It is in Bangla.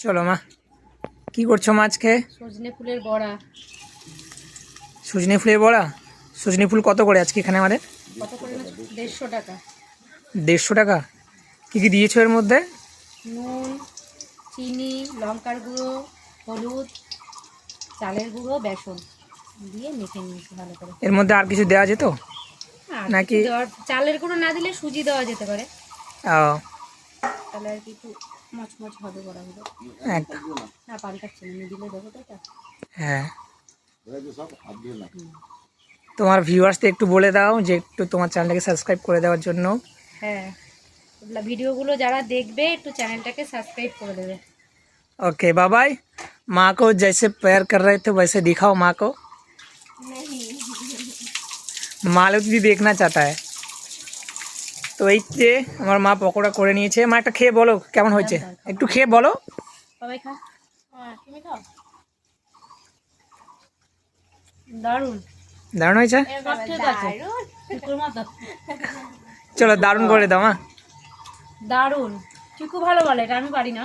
চলো মা, কি করছো মা আজকে? সজনে ফুলের বড়া। সজনে ফুলের বড়া? সজনে ফুল কত করে আজকে এখানে আমাদের? কত করে? 150 টাকা। 150 টাকা। কি কি দিয়েছো এর মধ্যে? নুন, চিনি, লঙ্কার গুঁড়ো, হলুদ, চালের গুঁড়ো, বেসন দিয়ে মেখে নিয়েছি ভালো করে। এর মধ্যে আর কিছু দেওয়া যেত নাকি? চালের গুঁড়ো না দিলে সুজি দেওয়া যেতে পারে, ও তাহলে আর কি একটু মচমচ হবে বড়াগুলো। একদম। না পাল্টাচ্ছি না, দিলে দেবো তাই তো। হ্যাঁ, তোমার ভিউয়ার্সদের একটু বলে দাও যে একটু তোমার চ্যানেলটাকে সাবস্ক্রাইব করে দেওয়ার জন্য। হ্যাঁ, ভিডিওগুলো যারা দেখবে একটু চ্যানেলটাকে সাবস্ক্রাইব করে দেবে। Okay bye bye. माँ को जैसे प्यार कर रहे थे वैसे दिखाओ माँ को। मालूक भी देखना चाहता है। তো এই যে আমার মা পকোড়া করে নিয়েছে। মা একটা খেয়ে বলো কেমন হয়েছে, একটু খেয়ে বলো। সবাই খা। তুমি খাও। দারুণ। দারুণ হয়েছে? চলো দারুণ করে দাও মা। দারুণ। চিকু ভালো বলে, এটা আমি পারি না।